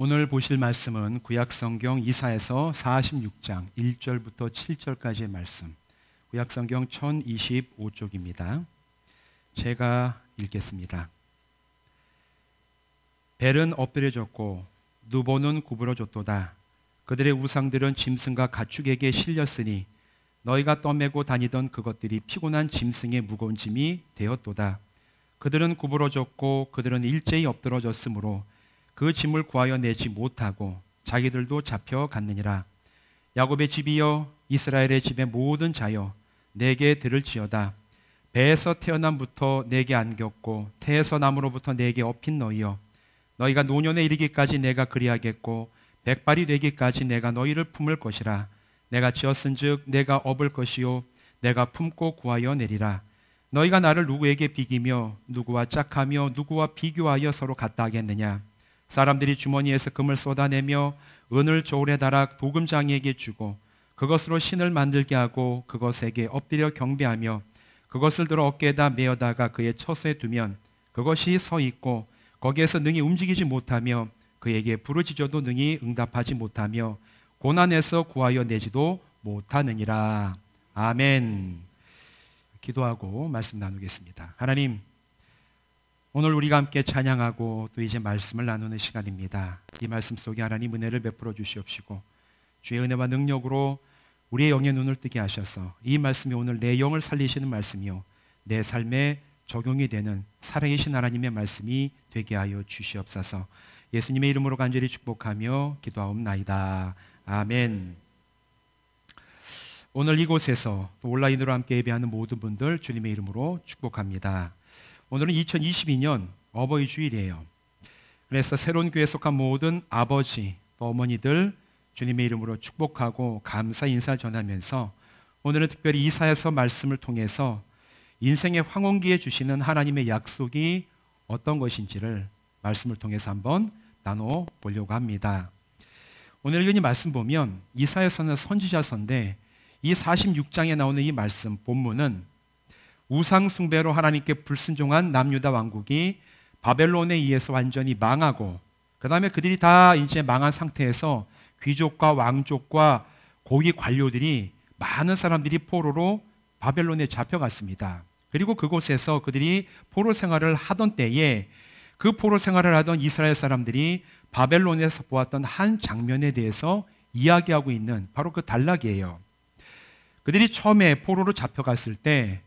오늘 보실 말씀은 구약성경 이사야서 46장 1절부터 7절까지의 말씀, 구약성경 1025쪽입니다. 제가 읽겠습니다. 벨은 엎드려졌고 누보는 구부러졌도다. 그들의 우상들은 짐승과 가축에게 실렸으니 너희가 떠매고 다니던 그것들이 피곤한 짐승의 무거운 짐이 되었도다. 그들은 구부러졌고 그들은 일제히 엎드러졌으므로 그 짐을 구하여 내지 못하고 자기들도 잡혀갔느니라. 야곱의 집이여, 이스라엘의 집의 모든 자여, 내게 들을지어다. 배에서 태어남부터 내게 안겼고 태에서 남으로부터 내게 업힌 너희여, 너희가 노년에 이르기까지 내가 그리하겠고 백발이 되기까지 내가 너희를 품을 것이라. 내가 지었은즉 내가 업을 것이요 내가 품고 구하여 내리라. 너희가 나를 누구에게 비기며 누구와 짝하며 누구와 비교하여 서로 같다 하겠느냐. 사람들이 주머니에서 금을 쏟아내며 은을 저울에 달아 도금장이에게 주고 그것으로 신을 만들게 하고 그것에게 엎드려 경배하며 그것을 들어 어깨에다 메어다가 그의 처소에 두면 그것이 서 있고 거기에서 능히 움직이지 못하며 그에게 부르짖어도 능히 응답하지 못하며 고난에서 구하여 내지도 못하느니라. 아멘. 기도하고 말씀 나누겠습니다. 하나님, 오늘 우리가 함께 찬양하고 또 이제 말씀을 나누는 시간입니다. 이 말씀 속에 하나님 은혜를 베풀어 주시옵시고 주의 은혜와 능력으로 우리의 영의 눈을 뜨게 하셔서 이 말씀이 오늘 내 영을 살리시는 말씀이요 내 삶에 적용이 되는 살아계신 하나님의 말씀이 되게 하여 주시옵소서. 예수님의 이름으로 간절히 축복하며 기도하옵나이다. 아멘. 오늘 이곳에서 또 온라인으로 함께 예배하는 모든 분들 주님의 이름으로 축복합니다. 오늘은 2022년 어버이 주일이에요. 그래서 새로운 교회에 속한 모든 아버지 또 어머니들 주님의 이름으로 축복하고 감사 인사 전하면서 오늘은 특별히 이사야서 말씀을 통해서 인생의 황혼기에 주시는 하나님의 약속이 어떤 것인지를 말씀을 통해서 한번 나눠보려고 합니다. 오늘 읽은 이 말씀 보면 이사야서는 선지자서인데 이 46장에 나오는 이 말씀 본문은 우상 숭배로 하나님께 불순종한 남유다 왕국이 바벨론에 의해서 완전히 망하고 그 다음에 그들이 다 이제 망한 상태에서 귀족과 왕족과 고위 관료들이 많은 사람들이 포로로 바벨론에 잡혀갔습니다. 그리고 그곳에서 그들이 포로 생활을 하던 때에 그 포로 생활을 하던 이스라엘 사람들이 바벨론에서 보았던 한 장면에 대해서 이야기하고 있는 바로 그 단락이에요. 그들이 처음에 포로로 잡혀갔을 때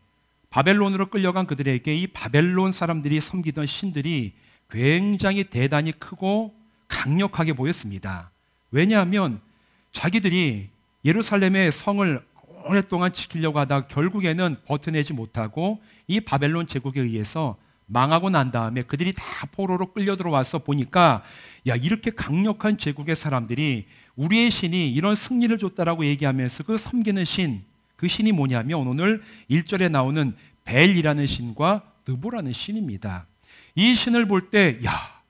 바벨론으로 끌려간 그들에게 이 바벨론 사람들이 섬기던 신들이 굉장히 대단히 크고 강력하게 보였습니다. 왜냐하면 자기들이 예루살렘의 성을 오랫동안 지키려고 하다가 결국에는 버텨내지 못하고 이 바벨론 제국에 의해서 망하고 난 다음에 그들이 다 포로로 끌려 들어와서 보니까 야, 이렇게 강력한 제국의 사람들이 우리의 신이 이런 승리를 줬다라고 얘기하면서 그 섬기는 신, 그 신이 뭐냐면 오늘 1절에 나오는 벨이라는 신과 느보라는 신입니다. 이 신을 볼 때 야,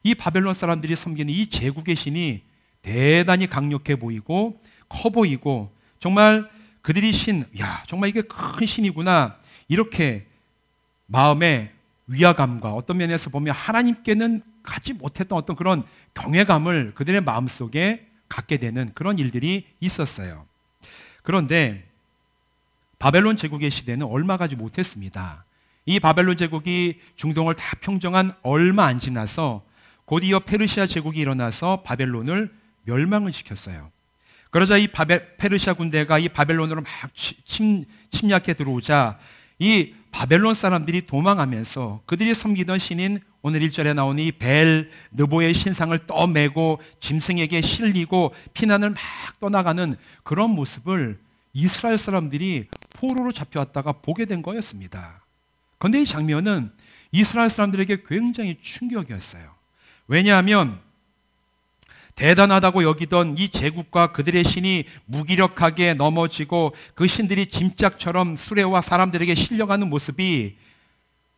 이 바벨론 사람들이 섬기는 이 제국의 신이 대단히 강력해 보이고 커 보이고 정말 그들이 신, 야, 정말 이게 큰 신이구나 이렇게 마음에 위화감과 어떤 면에서 보면 하나님께는 갖지 못했던 어떤 그런 경외감을 그들의 마음속에 갖게 되는 그런 일들이 있었어요. 그런데 바벨론 제국의 시대는 얼마 가지 못했습니다. 이 바벨론 제국이 중동을 다 평정한 얼마 안 지나서 곧이어 페르시아 제국이 일어나서 바벨론을 멸망을 시켰어요. 그러자 이 페르시아 군대가 이 바벨론으로 막 침략해 들어오자 이 바벨론 사람들이 도망하면서 그들이 섬기던 신인 오늘 1절에 나오는 이 벨, 느보의 신상을 떠매고 짐승에게 실리고 피난을 막 떠나가는 그런 모습을 이스라엘 사람들이 포로로 잡혀왔다가 보게 된 거였습니다. 그런데 이 장면은 이스라엘 사람들에게 굉장히 충격이었어요. 왜냐하면 대단하다고 여기던 이 제국과 그들의 신이 무기력하게 넘어지고 그 신들이 짐짝처럼 수레와 사람들에게 실려가는 모습이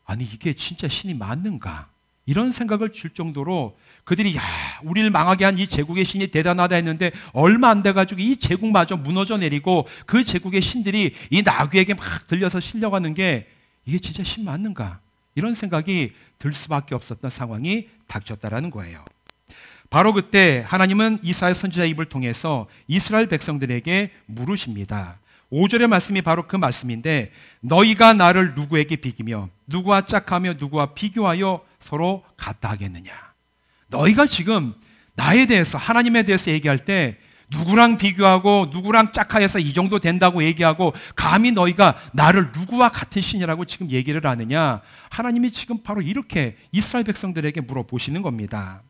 아니 이게 진짜 신이 맞는가? 이런 생각을 줄 정도로 그들이 야, 우리를 망하게 한 이 제국의 신이 대단하다 했는데 얼마 안 돼가지고 이 제국마저 무너져 내리고 그 제국의 신들이 이 나귀에게 막 들려서 실려가는 게 이게 진짜 신 맞는가? 이런 생각이 들 수밖에 없었던 상황이 닥쳤다라는 거예요. 바로 그때 하나님은 이사야 선지자의 입을 통해서 이스라엘 백성들에게 물으십니다. 5절의 말씀이 바로 그 말씀인데, 너희가 나를 누구에게 비기며 누구와 짝하며 누구와 비교하여 서로 같다 하겠느냐. 너희가 지금 나에 대해서, 하나님에 대해서 얘기할 때 누구랑 비교하고 누구랑 짝하여서 이 정도 된다고 얘기하고 감히 너희가 나를 누구와 같은 신이라고 지금 얘기를 하느냐. 하나님이 지금 바로 이렇게 이스라엘 백성들에게 물어보시는 겁니다.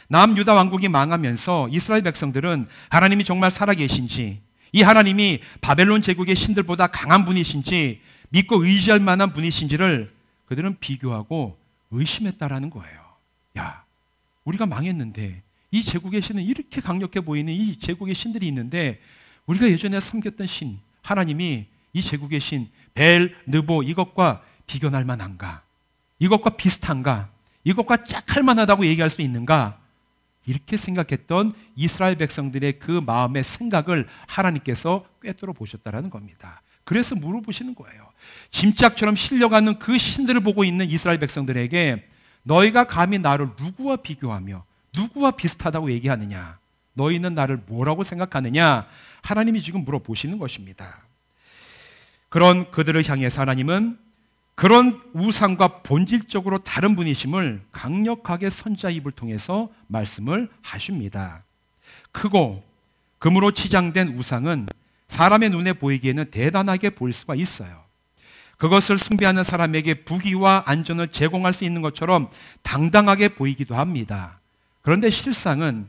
남유다 왕국이 망하면서 이스라엘 백성들은 하나님이 정말 살아계신지, 이 하나님이 바벨론 제국의 신들보다 강한 분이신지, 믿고 의지할 만한 분이신지를 그들은 비교하고 의심했다라는 거예요. 야, 우리가 망했는데 이 제국의 신은 이렇게 강력해 보이는 이 제국의 신들이 있는데, 우리가 예전에 섬겼던 신 하나님이 이 제국의 신 벨, 느보 이것과 비교할 만한가? 이것과 비슷한가? 이것과 짝할 만하다고 얘기할 수 있는가? 이렇게 생각했던 이스라엘 백성들의 그 마음의 생각을 하나님께서 꿰뚫어 보셨다라는 겁니다. 그래서 물어보시는 거예요. 짐짝처럼 실려가는 그 신들을 보고 있는 이스라엘 백성들에게 너희가 감히 나를 누구와 비교하며 누구와 비슷하다고 얘기하느냐? 너희는 나를 뭐라고 생각하느냐? 하나님이 지금 물어보시는 것입니다. 그런 그들을 향해서 하나님은 그런 우상과 본질적으로 다른 분이심을 강력하게 선지자 입을 통해서 말씀을 하십니다. 크고 금으로 치장된 우상은 사람의 눈에 보이기에는 대단하게 보일 수가 있어요. 그것을 숭배하는 사람에게 부귀와 안전을 제공할 수 있는 것처럼 당당하게 보이기도 합니다. 그런데 실상은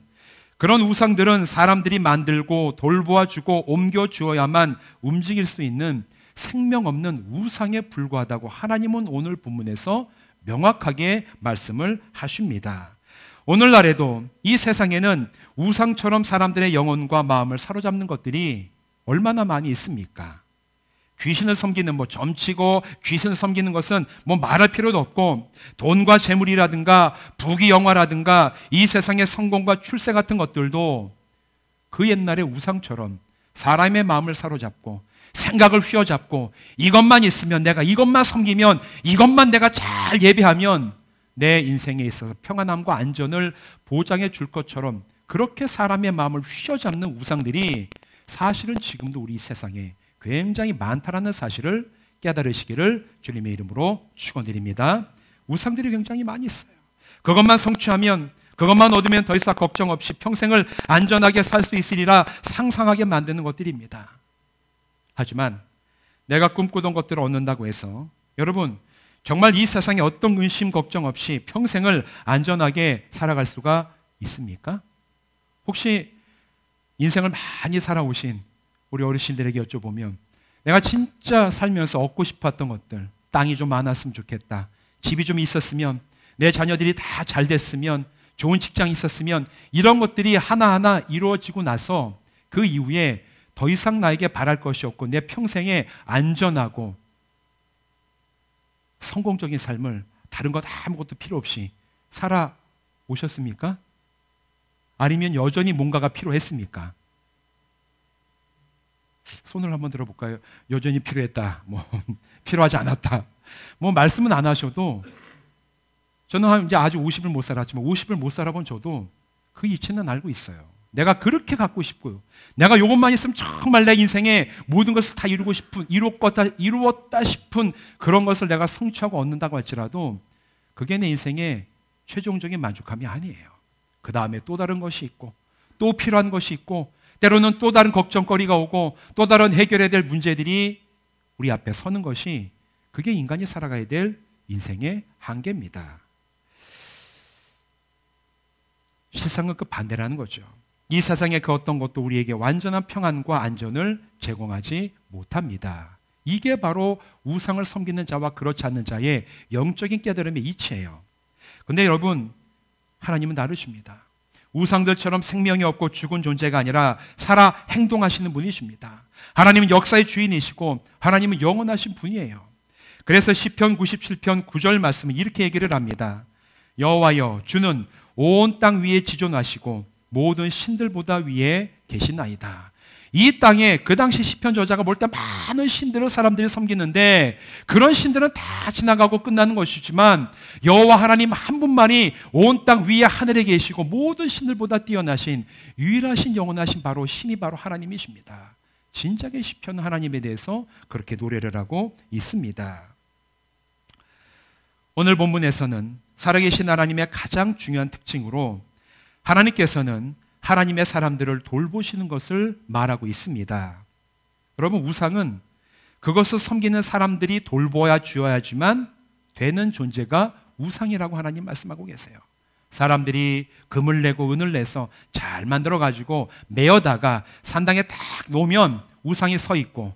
그런 우상들은 사람들이 만들고 돌보아주고 옮겨주어야만 움직일 수 있는 생명 없는 우상에 불과하다고 하나님은 오늘 본문에서 명확하게 말씀을 하십니다. 오늘날에도 이 세상에는 우상처럼 사람들의 영혼과 마음을 사로잡는 것들이 얼마나 많이 있습니까? 귀신을 섬기는 점치고 귀신을 섬기는 것은 말할 필요도 없고, 돈과 재물이라든가 부귀 영화라든가 이 세상의 성공과 출세 같은 것들도 그 옛날의 우상처럼 사람의 마음을 사로잡고 생각을 휘어잡고, 이것만 있으면, 내가 이것만 섬기면, 이것만 내가 잘 예배하면 내 인생에 있어서 평안함과 안전을 보장해 줄 것처럼 그렇게 사람의 마음을 휘어잡는 우상들이 사실은 지금도 우리 세상에 굉장히 많다라는 사실을 깨달으시기를 주님의 이름으로 축원드립니다. 우상들이 굉장히 많이 있어요. 그것만 성취하면, 그것만 얻으면 더 이상 걱정 없이 평생을 안전하게 살 수 있으리라 상상하게 만드는 것들입니다. 하지만 내가 꿈꾸던 것들을 얻는다고 해서 여러분 정말 이 세상에 어떤 근심 걱정 없이 평생을 안전하게 살아갈 수가 있습니까? 혹시 인생을 많이 살아오신 우리 어르신들에게 여쭤보면, 내가 진짜 살면서 얻고 싶었던 것들, 땅이 좀 많았으면 좋겠다, 집이 좀 있었으면, 내 자녀들이 다 잘 됐으면, 좋은 직장이 있었으면, 이런 것들이 하나하나 이루어지고 나서 그 이후에 더 이상 나에게 바랄 것이 없고 내 평생에 안전하고 성공적인 삶을 다른 것 아무것도 필요 없이 살아오셨습니까? 아니면 여전히 뭔가가 필요했습니까? 손을 한번 들어볼까요? 여전히 필요했다, 필요하지 않았다, 말씀은 안 하셔도, 저는 이제 아직 50을 못 살았지만 50을 못 살아본 저도 그 이치는 알고 있어요. 내가 그렇게 갖고 싶고요, 내가 이것만 있으면 정말 내 인생에 모든 것을 다 이루고 싶은, 이루었다 싶은 그런 것을 내가 성취하고 얻는다고 할지라도 그게 내 인생의 최종적인 만족함이 아니에요. 그 다음에 또 다른 것이 있고 또 필요한 것이 있고, 때로는 또 다른 걱정거리가 오고 또 다른 해결해야 될 문제들이 우리 앞에 서는 것이, 그게 인간이 살아가야 될 인생의 한계입니다. 실상은 그 반대라는 거죠. 이 세상의 그 어떤 것도 우리에게 완전한 평안과 안전을 제공하지 못합니다. 이게 바로 우상을 섬기는 자와 그렇지 않는 자의 영적인 깨달음의 이치예요. 그런데 여러분, 하나님은 다르십니다. 우상들처럼 생명이 없고 죽은 존재가 아니라 살아 행동하시는 분이십니다. 하나님은 역사의 주인이시고 하나님은 영원하신 분이에요. 그래서 시편 97편 9절 말씀은 이렇게 얘기를 합니다. 여호와여, 주는 온 땅 위에 지존하시고 모든 신들보다 위에 계시나이다. 이 땅에 그 당시 시편 저자가 볼 때 많은 신들을 사람들이 섬기는데 그런 신들은 다 지나가고 끝나는 것이지만 여호와 하나님 한 분만이 온 땅 위에 하늘에 계시고 모든 신들보다 뛰어나신 유일하신 영원하신 바로 신이 바로 하나님이십니다. 진작에 시편 하나님에 대해서 그렇게 노래를 하고 있습니다. 오늘 본문에서는 살아계신 하나님의 가장 중요한 특징으로 하나님께서는 하나님의 사람들을 돌보시는 것을 말하고 있습니다. 여러분, 우상은 그것을 섬기는 사람들이 돌보아 주어야지만 되는 존재가 우상이라고 하나님 말씀하고 계세요. 사람들이 금을 내고 은을 내서 잘 만들어가지고 메어다가 산당에 딱 놓으면 우상이 서 있고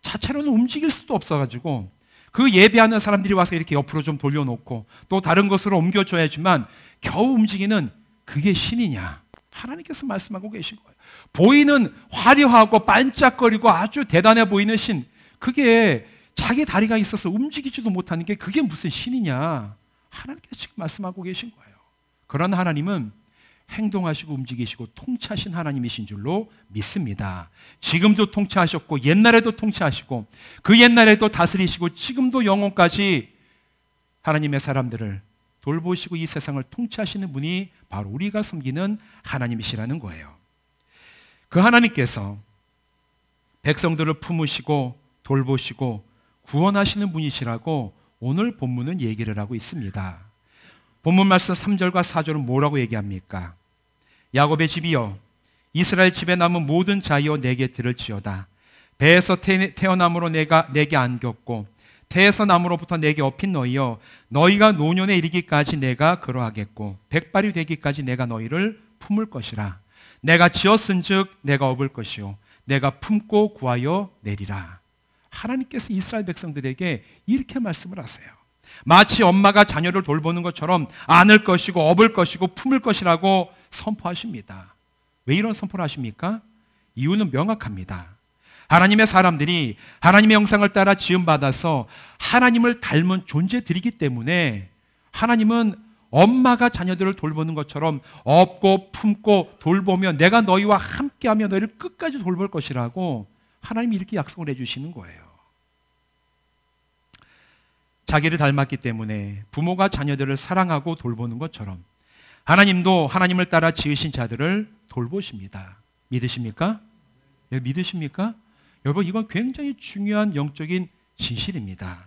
자체로는 움직일 수도 없어가지고 그 예배하는 사람들이 와서 이렇게 옆으로 좀 돌려놓고 또 다른 것으로 옮겨줘야지만 겨우 움직이는 그게 신이냐? 하나님께서 말씀하고 계신 거예요. 보이는 화려하고 반짝거리고 아주 대단해 보이는 신, 그게 자기 다리가 있어서 움직이지도 못하는 게 그게 무슨 신이냐? 하나님께서 지금 말씀하고 계신 거예요. 그런 하나님은 행동하시고 움직이시고 통치하신 하나님이신 줄로 믿습니다. 지금도 통치하셨고 옛날에도 통치하시고 그 옛날에도 다스리시고 지금도 영원까지 하나님의 사람들을 돌보시고 이 세상을 통치하시는 분이 바로 우리가 섬기는 하나님이시라는 거예요. 그 하나님께서 백성들을 품으시고 돌보시고 구원하시는 분이시라고 오늘 본문은 얘기를 하고 있습니다. 본문 말씀 3절과 4절은 뭐라고 얘기합니까? 야곱의 집이여 이스라엘 집에 남은 모든 자여 내게 들을지어다. 배에서 태어남으로 내게 안겼고 태에서 남으로부터 내게 업힌 너희여 너희가 노년에 이르기까지 내가 그러하겠고 백발이 되기까지 내가 너희를 품을 것이라. 내가 지었은즉 내가 업을 것이요 내가 품고 구하여 내리라. 하나님께서 이스라엘 백성들에게 이렇게 말씀을 하세요. 마치 엄마가 자녀를 돌보는 것처럼 안을 것이고 업을 것이고 품을 것이라고 선포하십니다. 왜 이런 선포를 하십니까? 이유는 명확합니다. 하나님의 사람들이 하나님의 형상을 따라 지음받아서 하나님을 닮은 존재들이기 때문에 하나님은 엄마가 자녀들을 돌보는 것처럼 업고 품고 돌보며 내가 너희와 함께하며 너희를 끝까지 돌볼 것이라고 하나님이 이렇게 약속을 해주시는 거예요. 자기를 닮았기 때문에 부모가 자녀들을 사랑하고 돌보는 것처럼 하나님도 하나님을 따라 지으신 자들을 돌보십니다. 믿으십니까? 믿으십니까? 여러분, 이건 굉장히 중요한 영적인 진실입니다.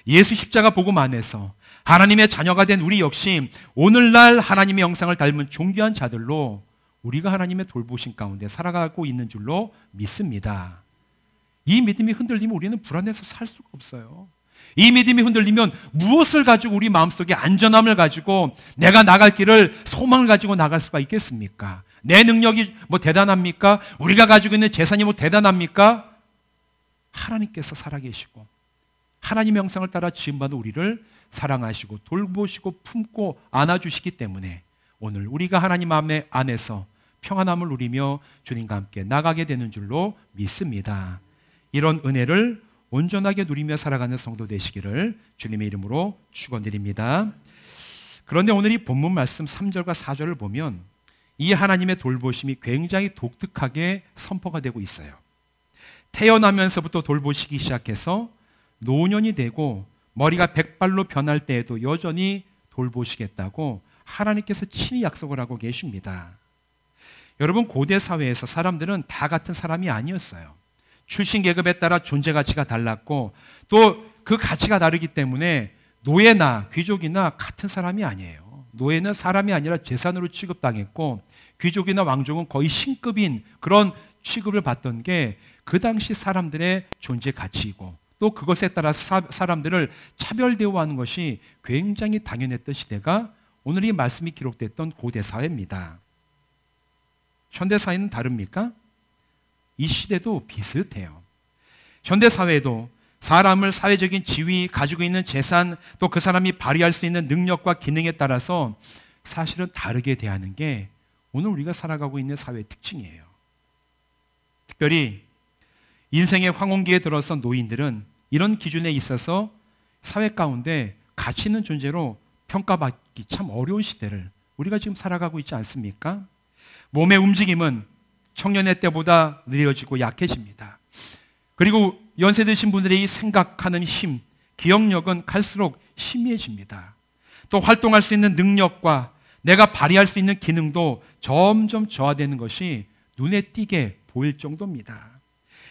예수 십자가 복음 안에서 하나님의 자녀가 된 우리 역시 오늘날 하나님의 형상을 닮은 존귀한 자들로 우리가 하나님의 돌보심 가운데 살아가고 있는 줄로 믿습니다. 이 믿음이 흔들리면 우리는 불안해서 살 수가 없어요. 이 믿음이 흔들리면 무엇을 가지고 우리 마음속에 안전함을 가지고 내가 나갈 길을 소망을 가지고 나갈 수가 있겠습니까? 내 능력이 뭐 대단합니까? 우리가 가지고 있는 재산이 뭐 대단합니까? 하나님께서 살아계시고 하나님의 형상을 따라 지음받은 우리를 사랑하시고 돌보시고 품고 안아주시기 때문에 오늘 우리가 하나님 안에서 평안함을 누리며 주님과 함께 나가게 되는 줄로 믿습니다. 이런 은혜를 온전하게 누리며 살아가는 성도 되시기를 주님의 이름으로 축원드립니다. 그런데 오늘 이 본문 말씀 3절과 4절을 보면 이 하나님의 돌보심이 굉장히 독특하게 선포가 되고 있어요. 태어나면서부터 돌보시기 시작해서 노년이 되고 머리가 백발로 변할 때에도 여전히 돌보시겠다고 하나님께서 친히 약속을 하고 계십니다. 여러분, 고대 사회에서 사람들은 다 같은 사람이 아니었어요. 출신 계급에 따라 존재 가치가 달랐고 또 그 가치가 다르기 때문에 노예나 귀족이나 같은 사람이 아니에요. 노예는 사람이 아니라 재산으로 취급당했고 귀족이나 왕족은 거의 신급인 그런 취급을 받던 게 그 당시 사람들의 존재 가치이고 또 그것에 따라 사람들을 차별 대우하는 것이 굉장히 당연했던 시대가 오늘 이 말씀이 기록됐던 고대 사회입니다. 현대 사회는 다릅니까? 이 시대도 비슷해요. 현대 사회에도 사람을 사회적인 지위, 가지고 있는 재산, 또 그 사람이 발휘할 수 있는 능력과 기능에 따라서 사실은 다르게 대하는 게 오늘 우리가 살아가고 있는 사회의 특징이에요. 특별히 인생의 황혼기에 들어선 노인들은 이런 기준에 있어서 사회 가운데 가치 있는 존재로 평가받기 참 어려운 시대를 우리가 지금 살아가고 있지 않습니까? 몸의 움직임은 청년의 때보다 느려지고 약해집니다. 그리고 연세 드신 분들의 이 생각하는 힘, 기억력은 갈수록 희미해집니다. 또 활동할 수 있는 능력과 내가 발휘할 수 있는 기능도 점점 저하되는 것이 눈에 띄게 보일 정도입니다.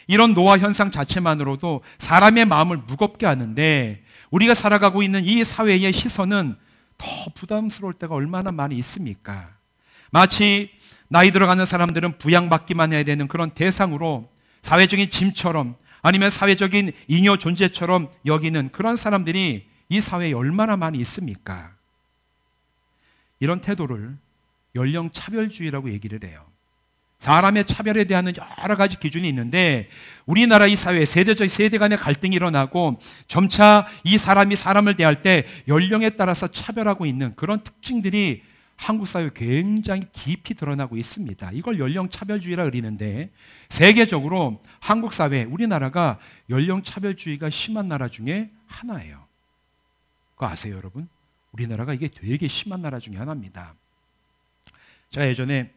이런 노화 현상 자체만으로도 사람의 마음을 무겁게 하는데 우리가 살아가고 있는 이 사회의 시선은 더 부담스러울 때가 얼마나 많이 있습니까? 마치 나이 들어가는 사람들은 부양받기만 해야 되는 그런 대상으로 사회적인 짐처럼 아니면 사회적인 잉여 존재처럼 여기는 그런 사람들이 이 사회에 얼마나 많이 있습니까? 이런 태도를 연령차별주의라고 얘기를 해요. 사람의 차별에 대한 여러 가지 기준이 있는데 우리나라 이 사회에 세대 간의 갈등이 일어나고 점차 이 사람이 사람을 대할 때 연령에 따라서 차별하고 있는 그런 특징들이 한국 사회에 굉장히 깊이 드러나고 있습니다. 이걸 연령차별주의라 그러는데 세계적으로 한국 사회, 우리나라가 연령차별주의가 심한 나라 중에 하나예요. 그거 아세요, 여러분? 우리나라가 이게 되게 심한 나라 중에 하나입니다. 제가 예전에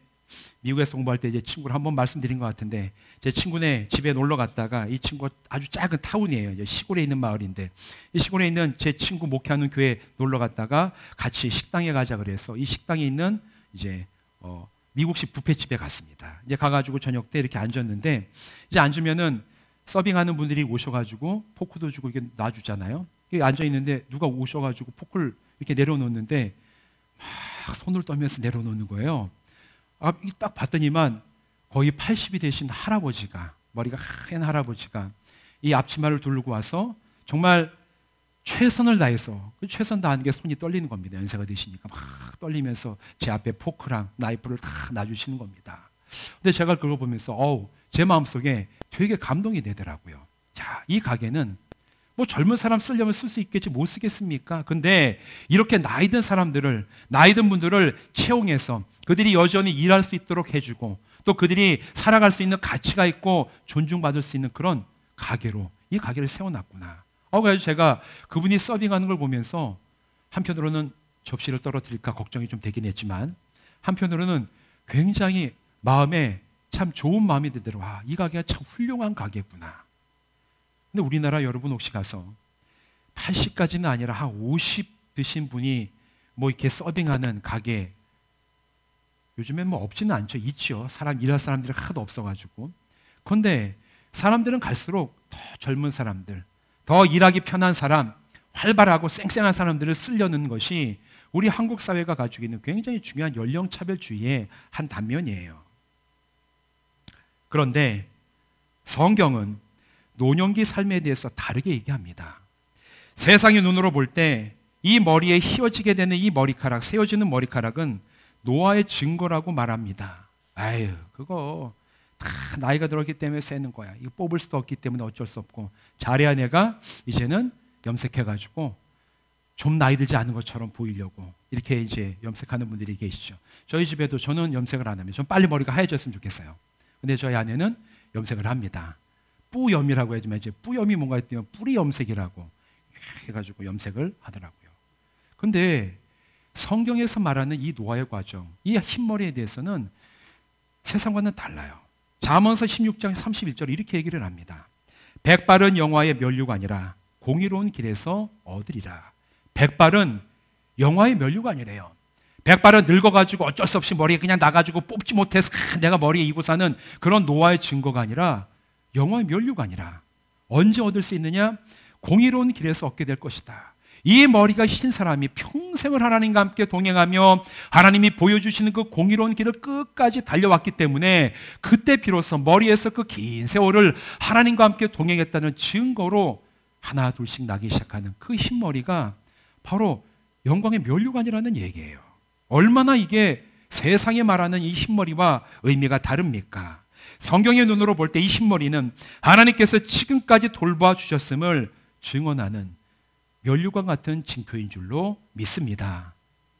미국에서 공부할 때 제 친구를 한번 말씀드린 것 같은데 제 친구네 집에 놀러 갔다가 이 친구가 아주 작은 타운이에요. 시골에 있는 마을인데 이 시골에 있는 제 친구 목회하는 교회에 놀러 갔다가 같이 식당에 가자 그래서 이 식당에 있는 이제 미국식 뷔페집에 갔습니다. 이제 가가지고 저녁 때 이렇게 앉았는데 이제 앉으면은 서빙하는 분들이 오셔가지고 포크도 주고 이게 놔주잖아요. 앉아 있는데 누가 오셔가지고 포크를 이렇게 내려놓는데 막 손을 떨면서 내려놓는 거예요. 딱 봤더니만 거의 80이 되신 할아버지가, 머리가 하얀 할아버지가 이 앞치마를 두르고 와서 정말 최선을 다해서 최선 다하는 게 손이 떨리는 겁니다. 연세가 되시니까 막 떨리면서 제 앞에 포크랑 나이프를 다 놔주시는 겁니다. 근데 제가 그걸 보면서 제 마음속에 되게 감동이 되더라고요. 자, 이 가게는 뭐 젊은 사람 쓰려면 쓸 수 있겠지 못 쓰겠습니까? 근데 이렇게 나이 든 사람들을, 나이 든 분들을 채용해서 그들이 여전히 일할 수 있도록 해주고 또 그들이 살아갈 수 있는 가치가 있고 존중받을 수 있는 그런 가게로 이 가게를 세워놨구나. 그래서 제가 그분이 서빙하는 걸 보면서 한편으로는 접시를 떨어뜨릴까 걱정이 좀 되긴 했지만 한편으로는 굉장히 마음에 참 좋은 마음이 들더라고요. 이 가게가 참 훌륭한 가게구나. 근데 우리나라 여러분 혹시 가서 80까지는 아니라 한 50 드신 분이 뭐 이렇게 서빙하는 가게 요즘엔 뭐 없지는 않죠. 있죠. 일할 사람들이 하도 없어가지고. 그런데 사람들은 갈수록 더 젊은 사람들, 더 일하기 편한 사람, 활발하고 쌩쌩한 사람들을 쓰려는 것이 우리 한국 사회가 가지고 있는 굉장히 중요한 연령차별주의의 한 단면이에요. 그런데 성경은 노년기 삶에 대해서 다르게 얘기합니다. 세상의 눈으로 볼 때 이 머리에 휘어지게 되는 이 머리카락, 세워지는 머리카락은 노화의 증거라고 말합니다. 아유, 그거 다 나이가 들었기 때문에 새는 거야. 이거 뽑을 수도 없기 때문에 어쩔 수 없고 잘해야 내가 이제는 염색해가지고 좀 나이 들지 않은 것처럼 보이려고 이렇게 이제 염색하는 분들이 계시죠. 저희 집에도 저는 염색을 안 합니다. 전 빨리 머리가 하얘졌으면 좋겠어요. 근데 저희 아내는 염색을 합니다. 뿌염이라고 하지만 이제 뿌염이 뭔가 했더니 뿌리 염색이라고 해가지고 염색을 하더라고요. 근데 성경에서 말하는 이 노화의 과정, 이 흰머리에 대해서는 세상과는 달라요. 잠언서 16장 31절 이렇게 얘기를 합니다. 백발은 영화의 면류가 아니라 공의로운 길에서 얻으리라. 백발은 영화의 면류가 아니래요. 백발은 늙어가지고 어쩔 수 없이 머리에 그냥 나가지고 뽑지 못해서 내가 머리에 이고 사는 그런 노화의 증거가 아니라 영화의 면류가 아니라 언제 얻을 수 있느냐? 공의로운 길에서 얻게 될 것이다. 이 머리가 흰 사람이 평생을 하나님과 함께 동행하며 하나님이 보여주시는 그 공의로운 길을 끝까지 달려왔기 때문에 그때 비로소 머리에서 그 긴 세월을 하나님과 함께 동행했다는 증거로 하나 둘씩 나기 시작하는 그 흰머리가 바로 영광의 면류관이라는 얘기예요. 얼마나 이게 세상에 말하는 이 흰머리와 의미가 다릅니까? 성경의 눈으로 볼 때 이 흰머리는 하나님께서 지금까지 돌봐 주셨음을 증언하는 면류관 같은 징표인 줄로 믿습니다.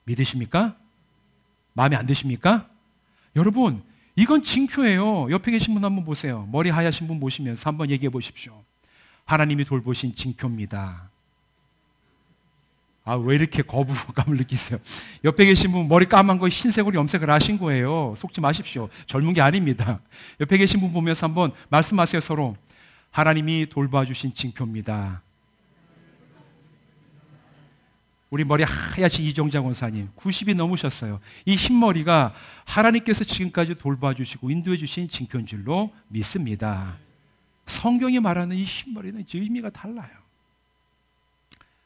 믿으십니까? 마음에 안 드십니까? 여러분, 이건 징표예요. 옆에 계신 분 한번 보세요. 머리 하얗신 분 보시면서 한번 얘기해 보십시오. 하나님이 돌보신 징표입니다. 왜 이렇게 거부감을 느끼세요? 옆에 계신 분 머리 까만 거 흰색으로 염색을 하신 거예요. 속지 마십시오. 젊은 게 아닙니다. 옆에 계신 분 보면서 한번 말씀하세요. 서로. 하나님이 돌봐주신 징표입니다. 우리 머리 하얗신 이정자 권사님 90이 넘으셨어요. 이 흰머리가 하나님께서 지금까지 돌봐주시고 인도해 주신 징표인 줄로 믿습니다. 성경이 말하는 이 흰머리는 의미가 달라요.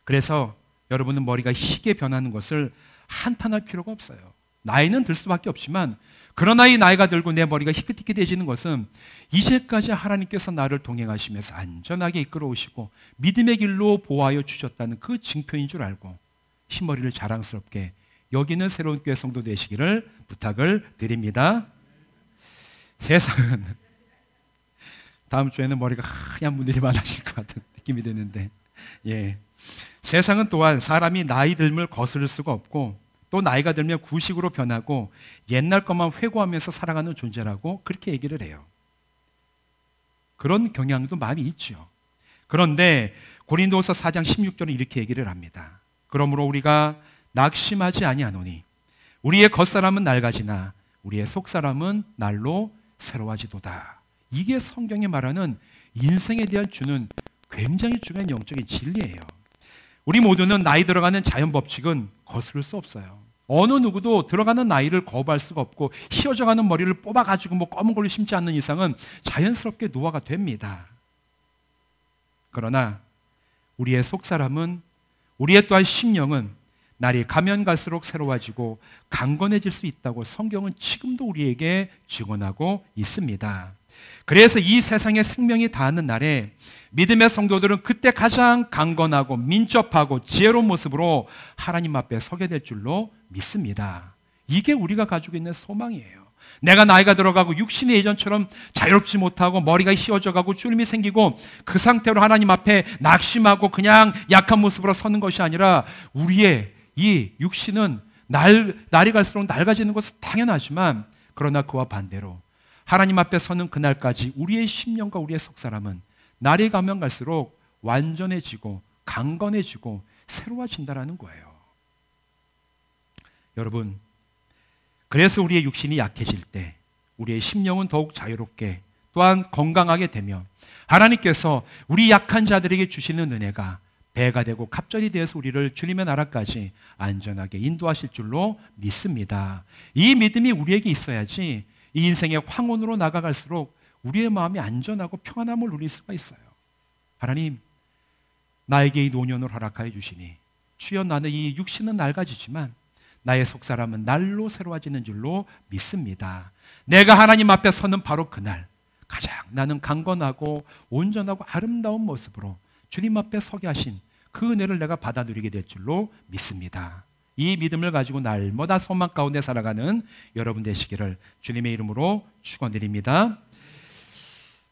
그래서 여러분은 머리가 희게 변하는 것을 한탄할 필요가 없어요. 나이는 들 수밖에 없지만, 그러나 이 나이가 들고 내 머리가 희끗희끗해지는 것은 이제까지 하나님께서 나를 동행하시면서 안전하게 이끌어 오시고 믿음의 길로 보호하여 주셨다는 그 징표인 줄 알고 흰머리를 자랑스럽게 여기는 새로운 교회 성도 되시기를 부탁을 드립니다. 세상은 다음 주에는 머리가 하얀 분들이 많아질 것 같은 느낌이 드는데, 세상은 또한 사람이 나이 듦을 거스를 수가 없고 또 나이가 들면 구식으로 변하고 옛날 것만 회고하면서 살아가는 존재라고 그렇게 얘기를 해요. 그런 경향도 많이 있죠. 그런데 고린도서 4장 16절은 이렇게 얘기를 합니다. 그러므로 우리가 낙심하지 아니하노니 우리의 겉사람은 낡아지나 우리의 속사람은 날로 새로워지도다. 이게 성경이 말하는 인생에 대한 주는 굉장히 중요한 영적인 진리예요. 우리 모두는 나이 들어가는 자연 법칙은 거스를 수 없어요. 어느 누구도 들어가는 나이를 거부할 수가 없고 휘어져가는 머리를 뽑아가지고 검은 걸로 심지 않는 이상은 자연스럽게 노화가 됩니다. 그러나 우리의 속사람은, 우리의 또한 심령은 날이 가면 갈수록 새로워지고 강건해질 수 있다고 성경은 지금도 우리에게 증언하고 있습니다. 그래서 이 세상에 생명이 닿는 날에 믿음의 성도들은 그때 가장 강건하고 민첩하고 지혜로운 모습으로 하나님 앞에 서게 될 줄로 믿습니다. 이게 우리가 가지고 있는 소망이에요. 내가 나이가 들어가고 육신이 예전처럼 자유롭지 못하고 머리가 휘어져가고 주름이 생기고 그 상태로 하나님 앞에 낙심하고 그냥 약한 모습으로 서는 것이 아니라, 우리의 이 육신은 날이 갈수록 낡아지는 것은 당연하지만, 그러나 그와 반대로 하나님 앞에 서는 그날까지 우리의 심령과 우리의 속사람은 날이 가면 갈수록 완전해지고 강건해지고 새로워진다는 거예요. 여러분, 그래서 우리의 육신이 약해질 때 우리의 심령은 더욱 자유롭게 또한 건강하게 되며 하나님께서 우리 약한 자들에게 주시는 은혜가 배가 되고 갑절이 되어서 우리를 주님의 나라까지 안전하게 인도하실 줄로 믿습니다. 이 믿음이 우리에게 있어야지 이 인생의 황혼으로 나아갈수록 우리의 마음이 안전하고 평안함을 누릴 수가 있어요. 하나님, 나에게 이 노년을 허락하여 주시니 주여, 나는 이 육신은 낡아지지만 나의 속사람은 날로 새로워지는 줄로 믿습니다. 내가 하나님 앞에 서는 바로 그날 가장 나는 강건하고 온전하고 아름다운 모습으로 주님 앞에 서게 하신 그 은혜를 내가 받아 누리게 될 줄로 믿습니다. 이 믿음을 가지고 날마다 소망 가운데 살아가는 여러분 되시기를 주님의 이름으로 축원드립니다.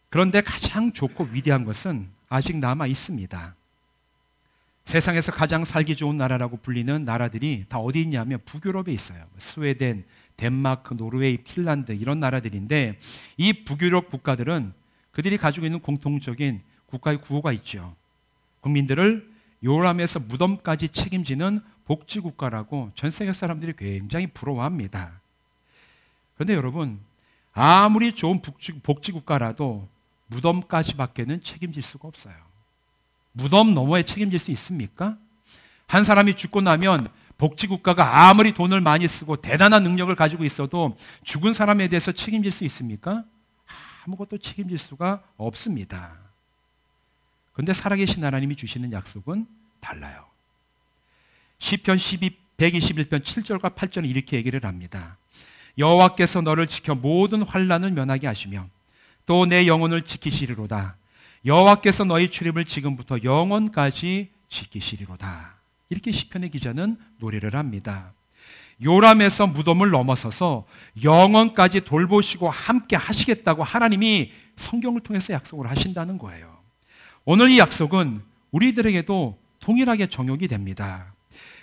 그런데 가장 좋고 위대한 것은 아직 남아 있습니다. 세상에서 가장 살기 좋은 나라라고 불리는 나라들이 다 어디 있냐면 북유럽에 있어요. 스웨덴, 덴마크, 노르웨이, 핀란드 이런 나라들인데, 이 북유럽 국가들은 그들이 가지고 있는 공통적인 국가의 구호가 있죠. 국민들을 요람에서 무덤까지 책임지는 복지국가라고 전 세계 사람들이 굉장히 부러워합니다. 그런데 여러분, 아무리 좋은 복지국가라도 무덤까지밖에는 책임질 수가 없어요. 무덤 너머에 책임질 수 있습니까? 한 사람이 죽고 나면 복지국가가 아무리 돈을 많이 쓰고 대단한 능력을 가지고 있어도 죽은 사람에 대해서 책임질 수 있습니까? 아무것도 책임질 수가 없습니다. 그런데 살아계신 하나님이 주시는 약속은 달라요. 시편 121편 7절과 8절은 이렇게 얘기를 합니다. 여호와께서 너를 지켜 모든 환난을 면하게 하시며 또 내 영혼을 지키시리로다. 여호와께서 너희 출입을 지금부터 영원까지 지키시리로다. 이렇게 시편의 기자는 노래를 합니다. 요람에서 무덤을 넘어서서 영원까지 돌보시고 함께 하시겠다고 하나님이 성경을 통해서 약속을 하신다는 거예요. 오늘 이 약속은 우리들에게도 동일하게 적용이 됩니다.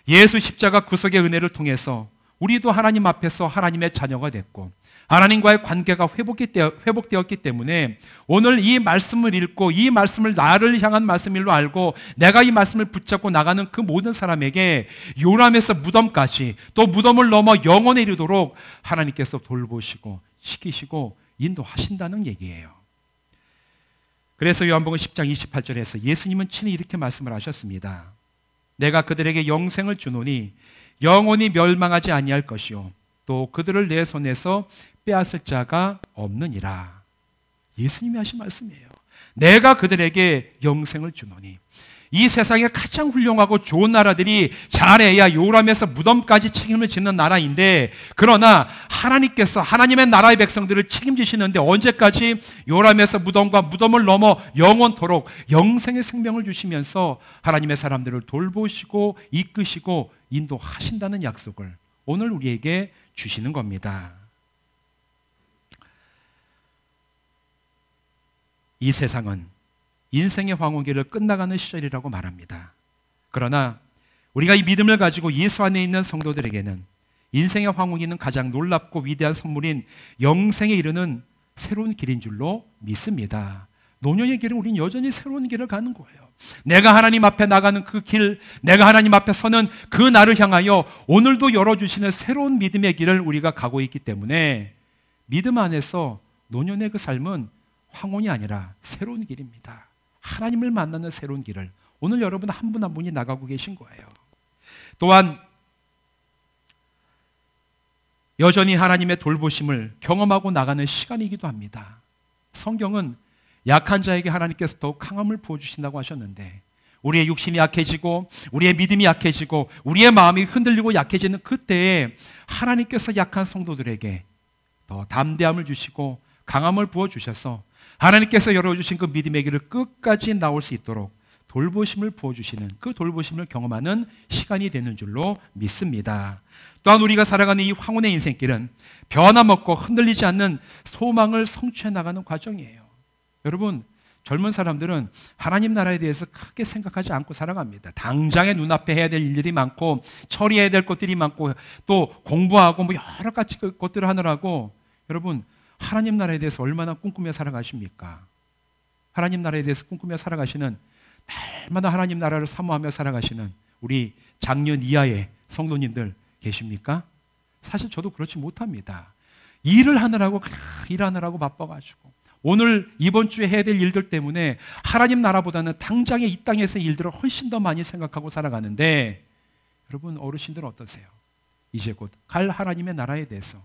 예수 십자가 구속의 은혜를 통해서 우리도 하나님 앞에서 하나님의 자녀가 됐고 하나님과의 관계가 회복되었기 때문에 오늘 이 말씀을 읽고 이 말씀을 나를 향한 말씀일로 알고 내가 이 말씀을 붙잡고 나가는 그 모든 사람에게 요람에서 무덤까지 또 무덤을 넘어 영원에 이르도록 하나님께서 돌보시고 시키시고 인도하신다는 얘기예요. 그래서 요한복음 10장 28절에서 예수님은 친히 이렇게 말씀을 하셨습니다. 내가 그들에게 영생을 주노니 영원히 멸망하지 아니할 것이요 또 그들을 내 손에서 빼앗을 자가 없느니라. 예수님이 하신 말씀이에요. 내가 그들에게 영생을 주노니. 이 세상에 가장 훌륭하고 좋은 나라들이 잘해야 요람에서 무덤까지 책임을 짓는 나라인데, 그러나 하나님께서 하나님의 나라의 백성들을 책임지시는데 언제까지? 요람에서 무덤과 무덤을 넘어 영원토록 영생의 생명을 주시면서 하나님의 사람들을 돌보시고 이끄시고 인도하신다는 약속을 오늘 우리에게 주시는 겁니다. 이 세상은 인생의 황혼기를 끝나가는 시절이라고 말합니다. 그러나 우리가 이 믿음을 가지고 예수 안에 있는 성도들에게는 인생의 황혼기는 가장 놀랍고 위대한 선물인 영생에 이르는 새로운 길인 줄로 믿습니다. 노년의 길은 우린 여전히 새로운 길을 가는 거예요. 내가 하나님 앞에 나가는 그 길, 내가 하나님 앞에 서는 그 날을 향하여 오늘도 열어주시는 새로운 믿음의 길을 우리가 가고 있기 때문에 믿음 안에서 노년의 그 삶은 황혼이 아니라 새로운 길입니다. 하나님을 만나는 새로운 길을 오늘 여러분 한 분 한 분이 나가고 계신 거예요. 또한 여전히 하나님의 돌보심을 경험하고 나가는 시간이기도 합니다. 성경은 약한 자에게 하나님께서 더욱 강함을 부어주신다고 하셨는데, 우리의 육신이 약해지고 우리의 믿음이 약해지고 우리의 마음이 흔들리고 약해지는 그때에 하나님께서 약한 성도들에게 더 담대함을 주시고 강함을 부어주셔서 하나님께서 열어주신 그 믿음의 길을 끝까지 나올 수 있도록 돌보심을 부어주시는, 그 돌보심을 경험하는 시간이 되는 줄로 믿습니다. 또한 우리가 살아가는 이 황혼의 인생길은 변함없고 흔들리지 않는 소망을 성취해 나가는 과정이에요. 여러분, 젊은 사람들은 하나님 나라에 대해서 크게 생각하지 않고 살아갑니다. 당장에 눈앞에 해야 될 일들이 많고 처리해야 될 것들이 많고 또 공부하고 뭐 여러 가지 것들을 하느라고, 여러분 하나님 나라에 대해서 얼마나 꿈꾸며 살아가십니까? 하나님 나라에 대해서 꿈꾸며 살아가시는, 날마다 하나님 나라를 사모하며 살아가시는 우리 작년 이하의 성도님들 계십니까? 사실 저도 그렇지 못합니다. 일을 하느라고 바빠가지고 오늘 이번 주에 해야 될 일들 때문에 하나님 나라보다는 당장에 이 땅에서 일들을 훨씬 더 많이 생각하고 살아가는데, 여러분 어르신들은 어떠세요? 이제 곧 갈 하나님의 나라에 대해서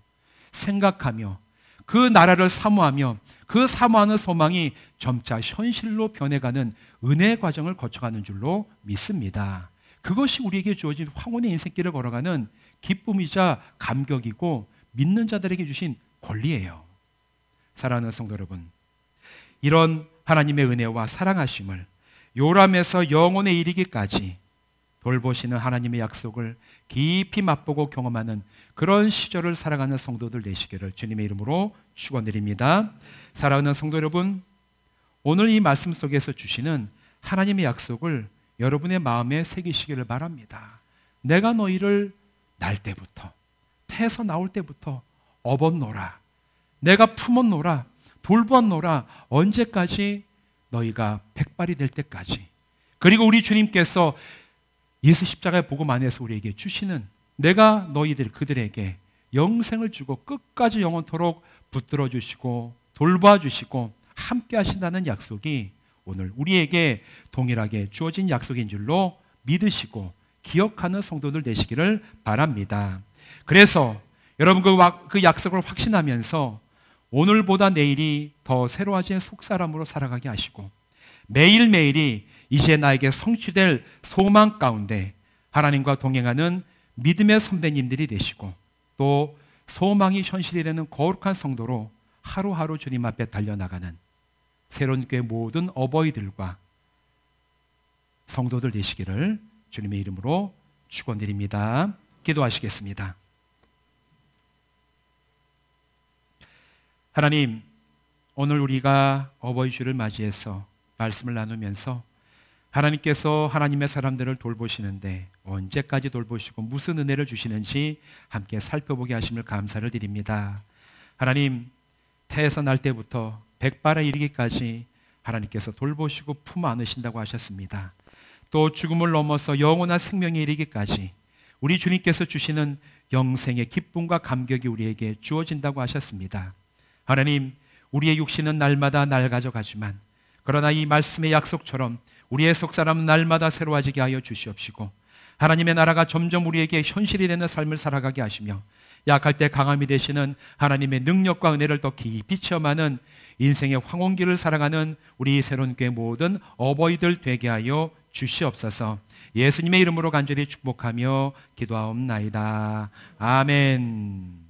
생각하며 그 나라를 사모하며 그 사모하는 소망이 점차 현실로 변해가는 은혜의 과정을 거쳐가는 줄로 믿습니다. 그것이 우리에게 주어진 황혼의 인생길을 걸어가는 기쁨이자 감격이고 믿는 자들에게 주신 권리예요. 사랑하는 성도 여러분, 이런 하나님의 은혜와 사랑하심을 요람에서 영혼에 이르기까지 돌보시는 하나님의 약속을 깊이 맛보고 경험하는 그런 시절을 살아가는 성도들 되시기를 주님의 이름으로 축원드립니다. 사랑하는 성도 여러분, 오늘 이 말씀 속에서 주시는 하나님의 약속을 여러분의 마음에 새기시기를 바랍니다. 내가 너희를 날 때부터, 태에서 나올 때부터 업었노라, 내가 품었노라, 돌보았노라, 언제까지? 너희가 백발이 될 때까지. 그리고 우리 주님께서 예수 십자가의 복음 안에서 우리에게 주시는, 내가 너희들 그들에게 영생을 주고 끝까지 영원토록 붙들어 주시고 돌봐 주시고 함께 하신다는 약속이 오늘 우리에게 동일하게 주어진 약속인 줄로 믿으시고 기억하는 성도들 되시기를 바랍니다. 그래서 여러분 그 약속을 확신하면서 오늘보다 내일이 더 새로워진 속사람으로 살아가게 하시고 매일매일이 이제 나에게 성취될 소망 가운데 하나님과 동행하는 믿음의 선배님들이 되시고 또 소망이 현실이 되는 거룩한 성도로 하루하루 주님 앞에 달려나가는 새로운 교회 모든 어버이들과 성도들 되시기를 주님의 이름으로 축원드립니다. 기도하시겠습니다. 하나님, 오늘 우리가 어버이 주를 맞이해서 말씀을 나누면서 하나님께서 하나님의 사람들을 돌보시는데 언제까지 돌보시고 무슨 은혜를 주시는지 함께 살펴보게 하심을 감사를 드립니다. 하나님, 태에서 날 때부터 백발에 이르기까지 하나님께서 돌보시고 품 안으신다고 하셨습니다. 또 죽음을 넘어서 영원한 생명에 이르기까지 우리 주님께서 주시는 영생의 기쁨과 감격이 우리에게 주어진다고 하셨습니다. 하나님, 우리의 육신은 날마다 낡아져가지만 그러나 이 말씀의 약속처럼 우리의 속사람은 날마다 새로워지게 하여 주시옵시고 하나님의 나라가 점점 우리에게 현실이 되는 삶을 살아가게 하시며 약할 때 강함이 되시는 하나님의 능력과 은혜를 더 깊이 체험하는 인생의 황혼기를 살아가는 우리 새로운 교회 모든 어버이들 되게 하여 주시옵소서. 예수님의 이름으로 간절히 축복하며 기도하옵나이다. 아멘.